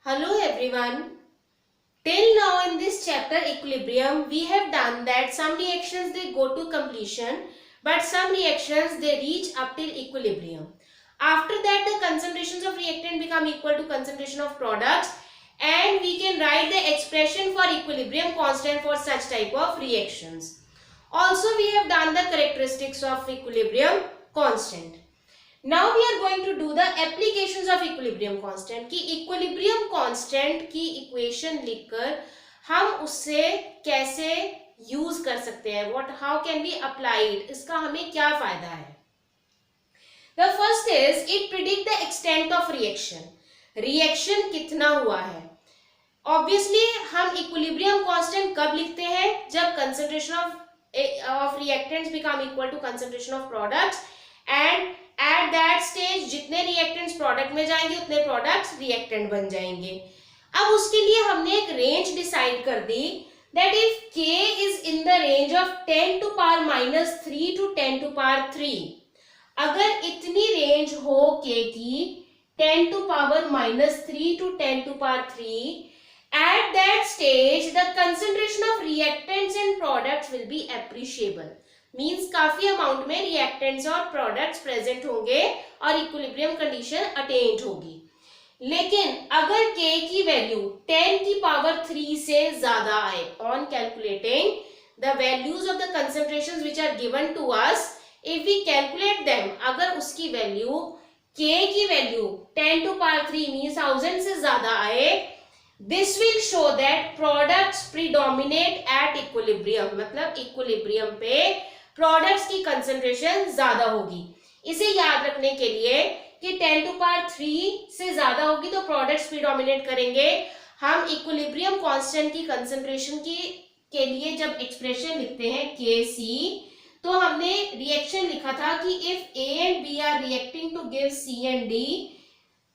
Hello everyone. Till now in this chapter equilibrium we have done that some reactions they go to completion but some reactions they reach up till equilibrium. After that the concentrations of reactant become equal to concentration of products and we can write the expression for equilibrium constant for such type of reactions. Also we have done the characteristics of equilibrium constant. Now we are going to do the applications of equilibrium constant कि equilibrium constant की equation लिखकर हम उससे कैसे use कर सकते हैं, what how can we apply it, इसका हमें क्या फायदा है. The first is it predict the extent of reaction. Reaction कितना हुआ है. Obviously हम equilibrium constant कब लिखते हैं, जब concentration of reactants become equal to concentration of products and at that stage जितने reactants product में जाएंगे उतने products reactant बन जाएंगे. अब उसके लिए हमने एक range decide कर दी that if k is in the range of 10 to power minus 3 to 10 to power 3, अगर इतनी range हो k की 10 to power minus 3 to 10 to power 3, at that stage the concentration of reactants and products will be appreciable. Means काफी amount में reactants और products present होंगे और equilibrium condition attend होगी. लेकिन अगर k की वैल्यू 10 की पावर 3 से ज्यादा आए, on calculating the values of the concentrations which are given to us, if we calculate them, अगर उसकी वैल्यू k की वैल्यू 10 टू पावर 3 मीन्स 1000 से ज्यादा आए, this will show that products predominate at equilibrium. मतलब इक्विलिब्रियम पे products की concentration ज्यादा होगी. इसे याद रखने के लिए कि 10 टू पावर 3 से ज्यादा होगी तो प्रोडक्ट्स प्रीडोमिनेट करेंगे. हम इक्विलिब्रियम कांस्टेंट की कंसंट्रेशन के लिए जब एक्सप्रेशन लिखते हैं Kc, तो हमने रिएक्शन लिखा था कि if A and B are reacting to give C and D,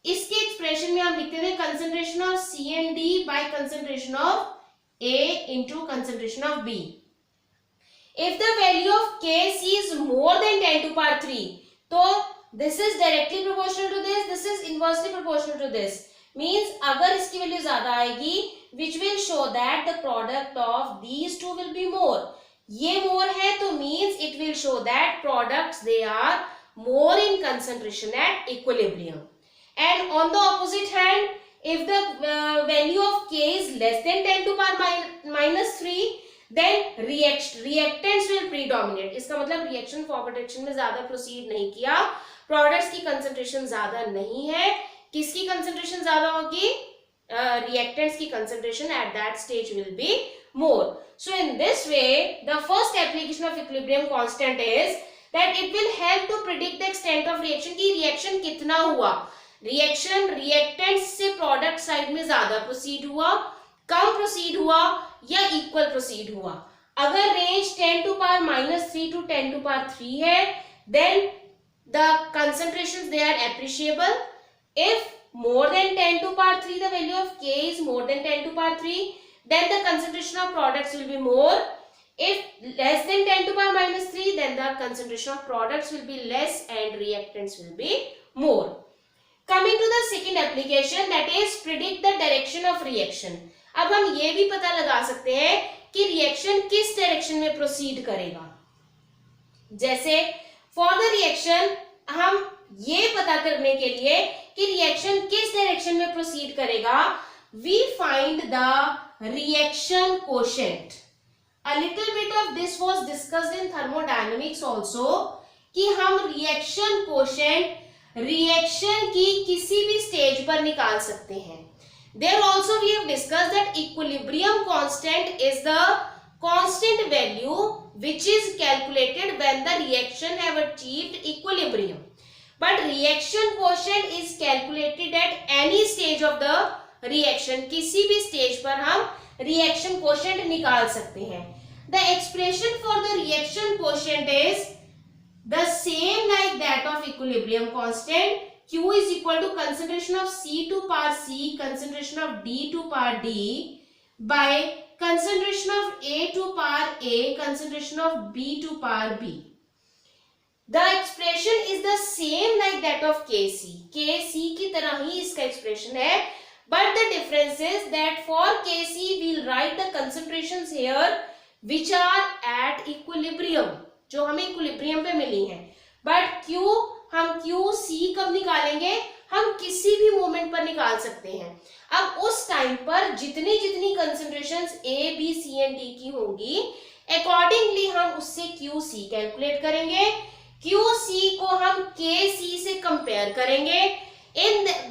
इसके एक्सप्रेशन में हम लिखते थे concentration of C and D by concentration of A into concentration of B. If the value of Kc is more than 10 to power 3, तो this is directly proportional to this is inversely proportional to this. Means अगर इसकी value ज्यादा आएगी, which will show that the product of these two will be more. ये more है तो means it will show that products they are more in concentration at equilibrium. And on the opposite hand, if the value of K is less than 10 to power minus 3, then reactants will predominate. इसका मतलब reaction forward direction में ज्यादा proceed नहीं किया, products की concentration ज्यादा नहीं है. किसकी कंसंट्रेशन ज्यादा होगी, रिएक्टेंट्स की concentration at that stage will be more. So in this way the first application of equilibrium constant is that it will help to predict the extent of reaction की reaction कितना हुआ. Reaction reactants से product side में ज्यादा proceed हुआ, कम proceed हुआ या equal proceed हुआ. अगर range 10 to power minus 3 to 10 to power 3 है, then the concentrations they are appreciable. If more than 10 to power 3 the value of K is more than 10 to power 3, then the concentration of products will be more. If less than 10 to power minus 3, then the concentration of products will be less and reactants will be more. Coming to the second application, that is predict the direction of reaction. अब हम ये भी पता लगा सकते हैं कि reaction किस डायरेक्शन में प्रोसीड करेगा. जैसे फॉर द रिएक्शन हम ये पता करने के लिए कि रिएक्शन किस डायरेक्शन में प्रोसीड करेगा, we find the reaction quotient. A little bit of this was discussed in thermodynamics also कि हम रिएक्शन कोशेंट रिएक्शन की किसी भी स्टेज पर निकाल सकते हैं. There also we have discussed that equilibrium constant is the constant value which is calculated when the reaction have achieved equilibrium. But reaction quotient is calculated at any stage of the reaction. किसी भी stage पर हम reaction quotient निकाल सकते हैं. The expression for the reaction quotient is the same like that of equilibrium constant. Q is equal to concentration of C to power C, concentration of D to power D by concentration of A to power A, concentration of B to power B. The expression is the same like that of Kc. Kc की तरह ही इसका expression है, but the difference is that for Kc we'll write the concentrations here which are at equilibrium, जो हमें equilibrium पे मिली हैं, but Q हम QC कब निकालेंगे, हम किसी भी मोमेंट पर निकाल सकते हैं। अब उस टाइम पर जितनी जितनी concentrations A, B, C and D की होंगी अकॉर्डिंगली हम उससे QC कैलकुलेट करेंगे। QC को हम KC से कंपेयर करेंगे।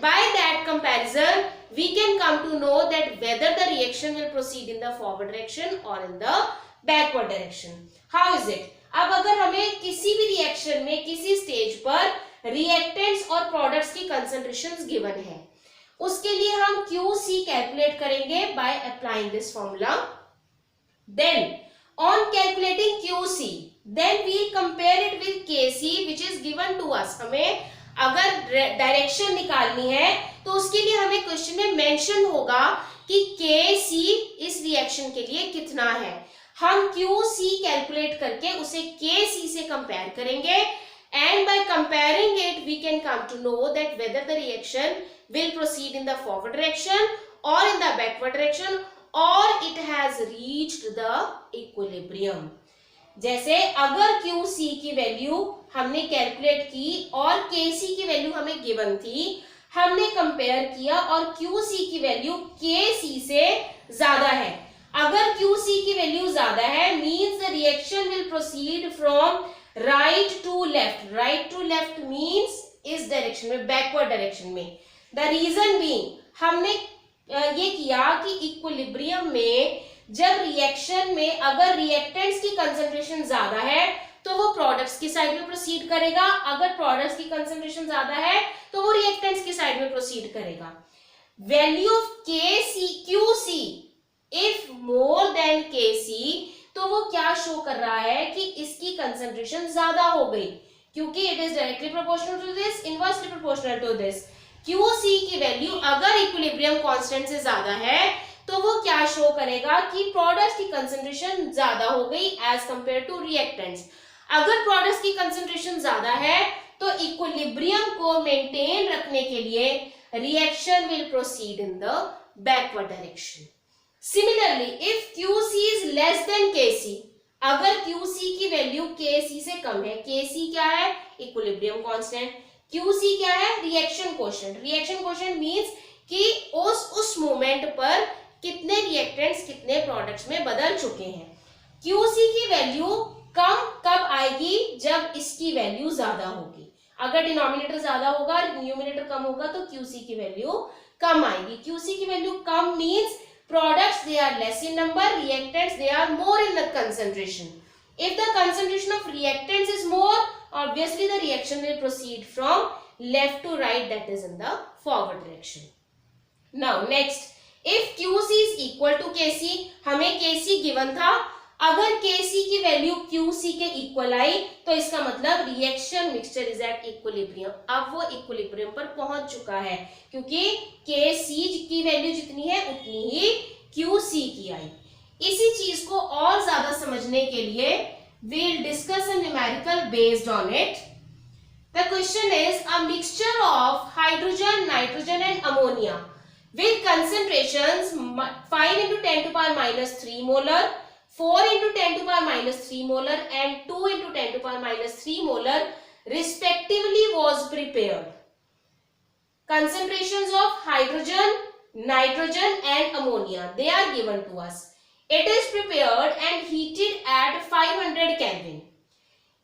By that comparison we can come to know that whether the reaction will proceed in the forward direction or in the backward direction. How is it? अब अगर हमें किसी भी रिएक्शन में किसी स्टेज पर रिएक्टेंट्स और प्रोडक्ट्स की कंसंट्रेशंस गिवन है, उसके लिए हम QC कैलकुलेट करेंगे by applying this formula. Then on calculating QC, then we compare it with KC which is given to us. हमें अगर डायरेक्शन निकालनी है तो उसके लिए हमें क्वेश्चन में मेंशन होगा कि KC इस रिएक्शन के लिए कितना है। हम QC कैलकुलेट करके उसे KC से कंपेयर करेंगे and by comparing it we can come to know that whether the reaction will proceed in the forward direction or in the backward direction or it has reached the equilibrium. जैसे अगर QC की value हमने calculate की और KC की value हमें given थी, हमने कंपेयर किया और QC की वैल्यू KC से ज्यादा है। अगर QC की वैल्यू ज्यादा है means the reaction will proceed from right to left. Right to left means इस डायरेक्शन में, बैकवर्ड डायरेक्शन में। द रीजन बीइंग हमने ये किया कि इक्विलिब्रियम में जब रिएक्शन में अगर रिएक्टेंट्स की कंसंट्रेशन ज्यादा है तो वो प्रोडक्ट्स की साइड में प्रोसीड करेगा, अगर प्रोडक्ट्स की कंसंट्रेशन ज्यादा है तो वो रिएक्टेंट्स की साइड में प्रोसीड करेगा। Value of QC if more than KC, तो वो क्या शो कर रहा है कि इसकी कंसंट्रेशन ज्यादा हो गई, क्योंकि it is directly proportional to this, inversely proportional to this. QC की वैल्यू अगर इक्विलिब्रियम कांस्टेंट से ज्यादा है तो वो क्या शो करेगा कि प्रोडक्ट्स की कंसंट्रेशन ज्यादा हो गई एज कंपेयर टू रिएक्टेंट्स। अगर प्रोडक्ट्स की कंसंट्रेशन ज्यादा है तो इक्विलिब्रियम को मेंटेन रखने के लिए reaction will proceed in the backward direction. Similarly if QC is less than KC, अगर QC की वैल्यू KC से कम है, KC क्या है, इक्विलिब्रियम कांस्टेंट, QC क्या है, reaction coefficient. Reaction coefficient means कि उस मोमेंट पर कितने रिएक्टेंट्स कितने प्रोडक्ट्स में बदल चुके हैं। QC की वैल्यू कम कब आएगी, जब इसकी वैल्यू ज्यादा होगी। अगर डिनोमिनेटर ज्यादा होगा और न्यूमिनेटर कम होगा तो QC की वैल्यू कम आएगी। QC की value come means products they are less in number, reactants they are more in the concentration. If the concentration of reactants is more, obviously the reaction will proceed from left to right, that is in the forward direction. Now next, if QC is equal to KC, हमें KC given था, अगर KC की value QC के equal आई तो इसका मतलब reaction mixture is at equilibrium. अब वो इक्विलिब्रियम पर पहुंच चुका है क्योंकि KC की वैल्यू जितनी है उतनी ही QC की आई। इसी चीज को और ज्यादा समझने के लिए we'll discuss a numerical based on it. The question is a mixture of hydrogen, nitrogen and ammonia with concentrations 5 into 10 to power minus 3 molar, 4 into 10 to power minus 3 molar and 2 into 10 to power minus 3 molar respectively was prepared. Concentrations of hydrogen, nitrogen and ammonia, they are given to us. It is prepared and heated at 500 Kelvin.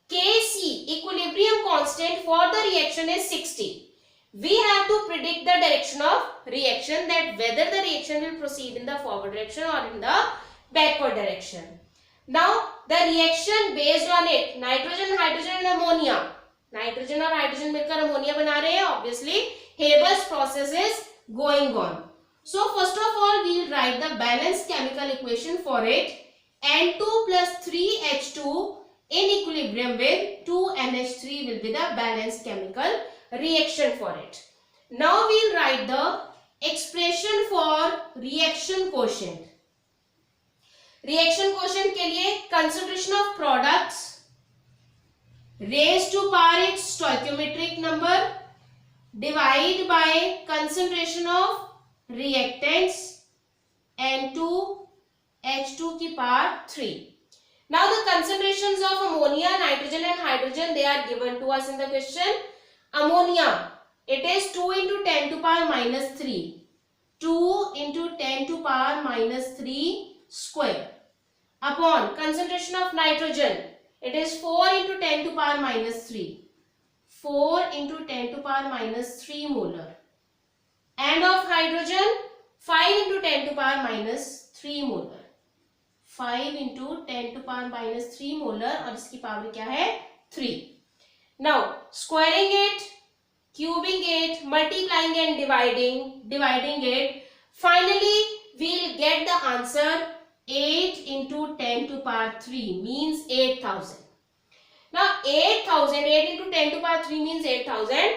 KC, equilibrium constant for the reaction is 60. We have to predict the direction of reaction, that whether the reaction will proceed in the forward direction or in the backward direction. Now the reaction based on it, nitrogen, hydrogen and ammonia, nitrogen और hydrogen मिलकर ammonia बना रहे हैं, obviously Haber's process is going on. So first of all we will write the balanced chemical equation for it. N2 plus 3H2 in equilibrium with 2NH3 will be the balanced chemical reaction for it. Now we will write the expression for reaction quotient. Reaction quotient के लिए concentration of products raise to power its stoichiometric number divide by concentration of reactants N2H2 की power 3. Now the concentrations of ammonia, nitrogen and hydrogen, they are given to us in the question. Ammonia, it is 2 into 10 to power minus 3. 2 into 10 to power minus 3 square. Upon concentration of nitrogen, it is 4 into 10 to power minus 3. 4 into 10 to power minus 3 molar. And of hydrogen, 5 into 10 to power minus 3 molar. 5 into 10 to power minus 3 molar और इसकी power क्या है 3. Now squaring it, cubing it, multiplying and dividing it, finally we'll get the answer 8 into 10 to power 3 means 8,000. Now 8,000, 8 into 10 to power 3 means 8,000.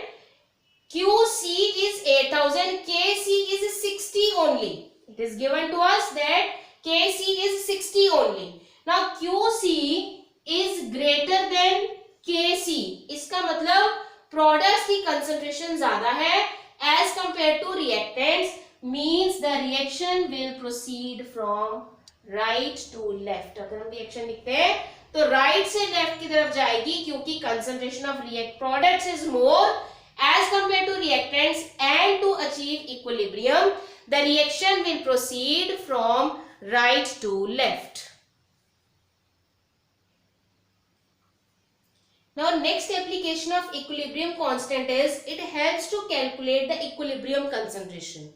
QC is 8,000, KC is 60 only. It is given to us that KC is 60 only. Now QC is greater than KC. इसका मतलब products की concentration ज़्यादा है as compared to reactants, means the reaction will proceed from right to left. अगर हम reaction लिखते हैं तो right से left की तरफ जाएगी क्योंकि concentration of react products is more as compared to reactants, and to achieve equilibrium the reaction will proceed from right to left. Now next application of equilibrium constant is it helps to calculate the equilibrium concentration.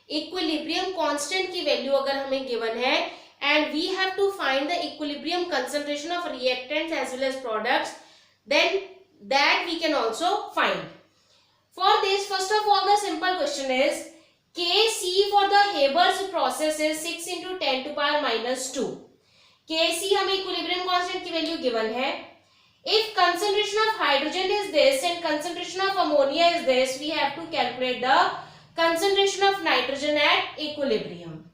Equilibrium constant की value अगर हमें given है and we have to find the equilibrium concentration of reactants as well as products, then that we can also find. For this, first of all, the simple question is Kc for the Haber's process is 6 into 10 to power minus 2. Kc हमें equilibrium constant की value given है. If concentration of hydrogen is this and concentration of ammonia is this, we have to calculate the concentration of nitrogen at equilibrium.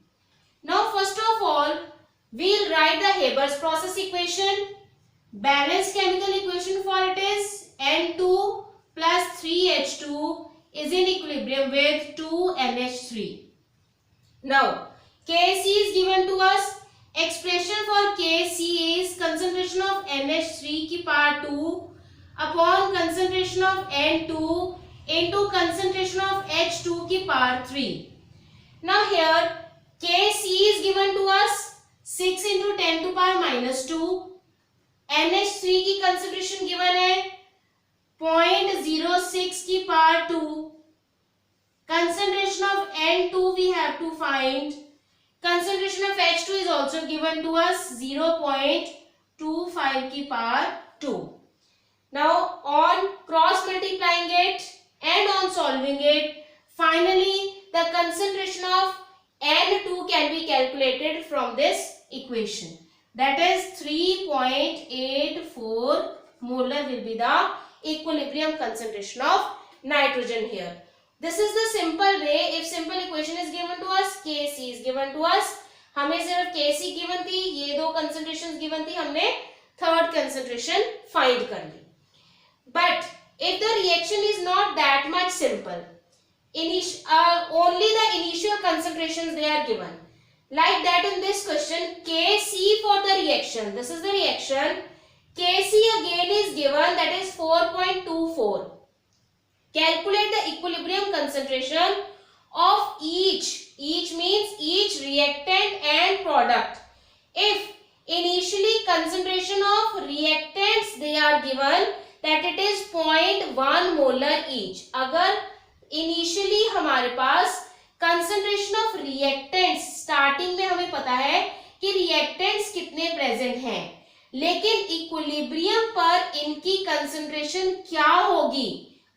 Now, first of all, we'll write the Haber's process equation. Balanced chemical equation for it is N2 plus 3H2 is in equilibrium with 2NH3. Now, Kc is given to us. Expression for Kc is concentration of NH3 की power 2 upon concentration of N2 into concentration of H2 की power 3. Now here Kc is given to us 6 into 10 to power minus 2. NH3 की concentration given है 0.06 की power 2. Concentration of N2 we have to find. Concentration of H2 is also given to us 0.25 की power 2. Now on cross multiplying it and on solving it, finally the concentration of N2 can be calculated from this equation. That is 3.84 molar will be the equilibrium concentration of nitrogen here. This is the simple way. If simple equation is given to us, Kc is given to us. हमें सिर्फ Kc given थी, ये दो concentrations given थी, हमने third concentration find कर ली. But if the reaction is not that much simple, only the initial concentrations they are given. Like that in this question, Kc for the reaction. This is the reaction. Kc again is given, that is 4.24. Calculate the equilibrium concentration of each means each reactant and product. If initially concentration of reactants they are given, that it is 0.1 molar each. अगर initially हमारे पास concentration of reactants starting में हमें पता है कि reactants कितने present हैं, लेकिन equilibrium पर इनकी concentration क्या होगी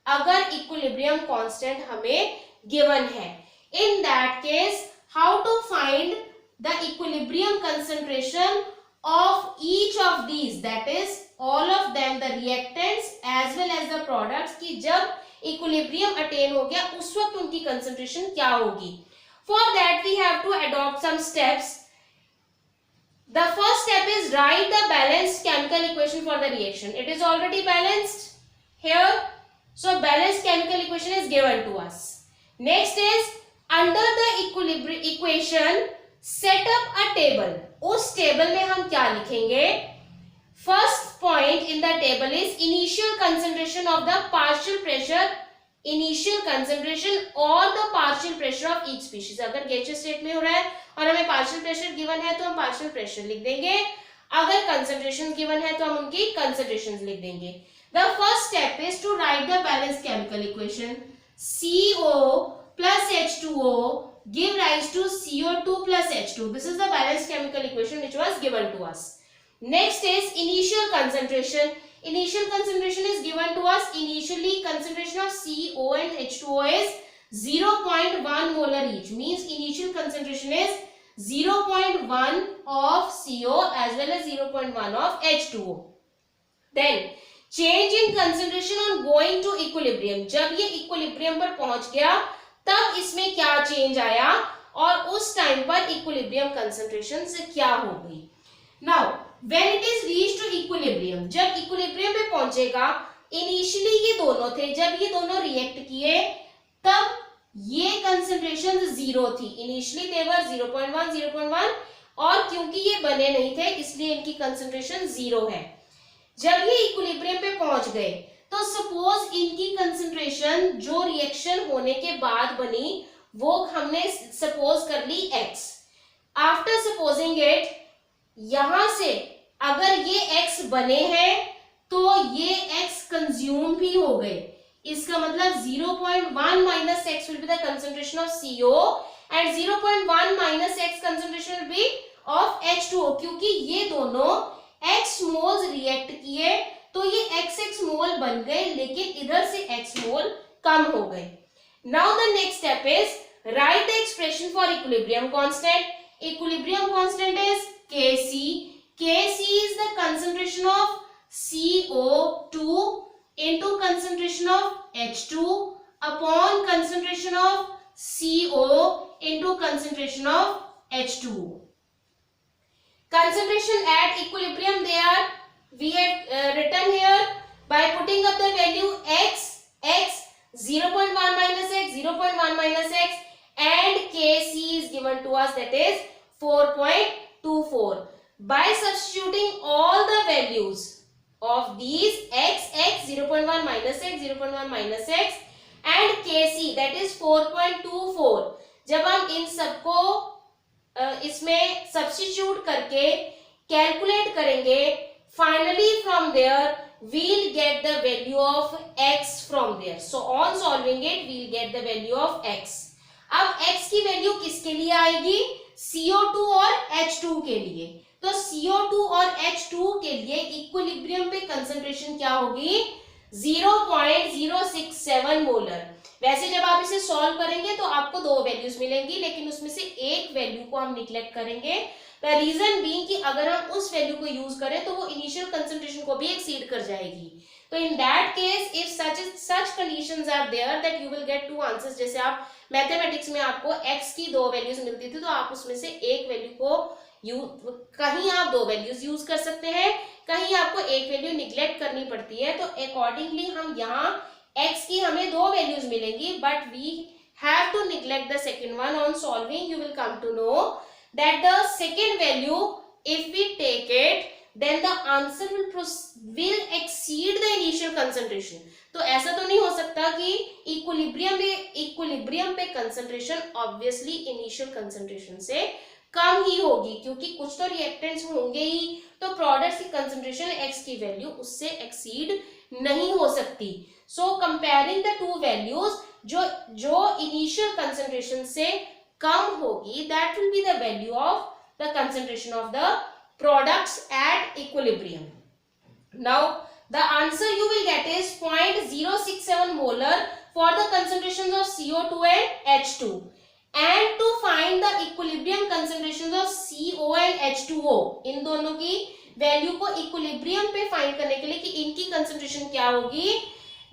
अगर equilibrium constant हमें given है. In that case, how to find the equilibrium concentration of each of these, that is all of them, the reactants as well as the products, कि जब equilibrium attain हो गया उस वक्त उनकी concentration क्या होगी. For that we have to adopt some steps. The first step is write the balanced chemical equation for the reaction. It is already balanced here. So balanced chemical equation is given to us. Next is under the equation set up a table, उस table में हम क्या लिखेंगे? First point in the table is initial concentration of the partial pressure, initial concentration और the partial pressure of each species. अगर gaseous state में हो रहा है और हमें पार्शियल प्रेशर गिवन है तो हम पार्शियल प्रेशर लिख देंगे, अगर कंसंट्रेशन गिवन है तो हम उनकी कंसंट्रेशन लिख देंगे। The first step is to write the balance chemical equation. CO plus H2O give rise to CO2 plus H2. This is the balanced chemical equation which was given to us. Next is initial concentration. Initial concentration is given to us. Initially concentration of CO and H2O is 0.1 molar each. Means initial concentration is 0.1 of CO as well as 0.1 of H2O. Then change in concentration on going to equilibrium, जब ये equilibrium पर पहुंच गया तब इसमें क्या change आया और उस टाइम पर इक्विलिब्रियम कंसंट्रेशन से क्या हो गई। Now when it is reached to equilibrium, जब इक्विलिब्रियम पे पहुंचेगा, इनिशियली ये दोनों थे, जब ये दोनों रिएक्ट किए तब ये कंसंट्रेशन जीरो थी। इनिशियली दे वर 0.1 0.1 और क्योंकि ये बने नहीं थे इसलिए इनकी कंसंट्रेशन जीरो है। जब ये इक्विलिब्रियम पे पहुंच गए तो सपोज इनकी कंसंट्रेशन जो रिएक्शन होने के बाद बनी वो हमने सपोज कर ली x। आफ्टर सपोजिंग इट, यहां से अगर ये x बने हैं तो ये x कंज्यूम भी हो गए, इसका मतलब 0.1 minus x will be the concentration of CO and 0.1 minus x concentration will be of H2O। क्योंकि ये दोनों x मोल्स रिएक्ट किए तो ये XX मोल बन गए, लेकिन इधर से x मोल कम हो गए। Now the next step is right the expression for equilibrium constant. Equilibrium constant is Kc। Kc is the concentration of CO2 into concentration of H2 upon concentration of CO into concentration of H2O. Concentration at equilibrium, we have written here by putting up the value x 0.1 minus x 0.1 minus x and Kc is given to us, that is 4.24. By substituting all the values of these x 0.1 minus x 0.1 minus x and Kc, that is 4.24, जब हम इन सबको इसमें substitute करके calculate करेंगे, finally from there we'll get the value of x from there. So on solving it we'll get the value of x. अब x की value किसके लिए आएगी? CO2 और H2 के लिए। तो CO2 और H2 के लिए इक्विलिब्रियम पे कंसंट्रेशन क्या होगी? 0.067 मोलर। वैसे जब आप इसे सॉल्व करेंगे तो आपको दो वैल्यूज मिलेंगी, लेकिन उसमें से एक वैल्यू को हम निग्लेक्ट करेंगे। द रीजन बीइंग कि अगर हम उस वैल्यू को यूज करें तो वो इनिशियल कंसंट्रेशन को भी एक्सीड कर जाएगी। तो in that case if such conditions are there that you will get two answers. जैसे आप मैथमेटिक्स में आपको x की दो वैल्यूज मिलती थी तो आप उसमें से एक वैल्यू को कहीं आप दो वैल्यूज यूज कर सकते हैं, कहीं आपको एक वैल्यू निग्लेक्ट करनी पड़ती है। तो अकॉर्डिंगली हम यहाँ x की हमें दो वैल्यूज मिलेंगी, but we have to neglect the second one. On solving you will come to know that the second value if we take it then the answer will exceed the initial concentration. तो ऐसा तो नहीं हो सकता कि equilibrium पे concentration obviously initial concentration से कम ही होगी, क्योंकि कुछ तो रिएक्टेंट्स होंगे ही, तो प्रोडक्ट की कंसंट्रेशन x की वैल्यू उससे एक्सीड नहीं हो सकती। सो कंपेयरिंग द टू वैल्यूज, जो इनिशियल कंसंट्रेशन से कम होगी that will be the value of the concentration of the products at equilibrium. Now the answer you will get is 0.067 molar for the concentrations of CO2 and H2. And to find the equilibrium concentrations of CO and H2O, इन दोनों की value को equilibrium पे find करने के लिए कि इनकी concentration क्या होगी,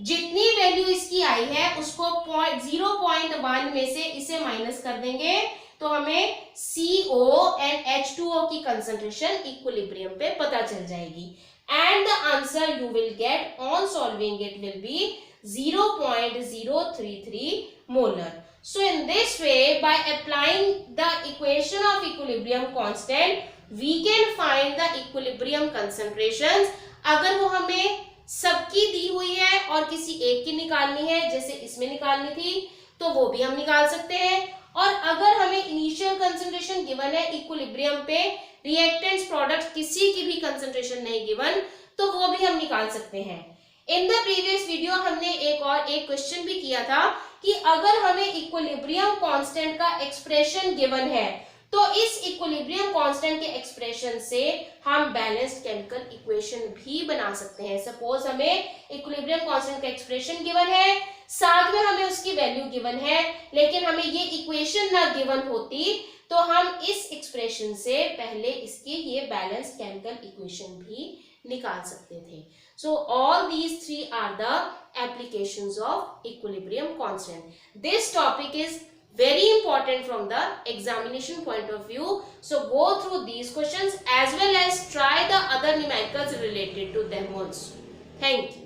जितनी वैल्यू इसकी आई है उसको 0.1 में से इसे माइनस कर देंगे तो हमें CO एंड H2O की कंसंट्रेशन इक्विलिब्रियम पे पता चल जाएगी। And the answer you will get on solving it will be 0.033 molar. So in this way by applying the equation of equilibrium constant we can find the equilibrium concentrations. अगर वो हमें सबकी दी हुई है और किसी एक की निकालनी है, जैसे इसमें निकालनी थी, तो वो भी हम निकाल सकते हैं. और अगर हमें इनिशियल कंसंट्रेशन गिवन है इक्विलिब्रियम पे, रिएक्टेंट्स प्रोडक्ट किसी की भी कंसंट्रेशन नहीं गिवन, तो वो भी हम निकाल सकते हैं. इन द प्रीवियस वीडियो हमने एक क्वेश्चन भी किया था कि अगर हमें इक्विलिब्रियम कांस्टेंट का एक्सप्रेशन गिवन है, तो इस इक्विलिब्रियम कांस्टेंट के एक्सप्रेशन से हम बैलेंस्ड केमिकल इक्वेशन भी बना सकते हैं. सपोज हमें इक्विलिब्रियम कांस्टेंट का एक्सप्रेशन गिवन है, साथ में हमें उसकी वैल्यू गिवन है, लेकिन हमें ये इक्वेशन ना गिवन होती तो हम इस एक्सप्रेशन से पहले इसकी ये बैलेंस्ड केमिकल इक्वेशन भी निकाल सकते थे. So all these three are the applications of equilibrium constant. This topic is very important from the examination point of view. So go through these questions as well as try the other numericals related to them also. Thank you.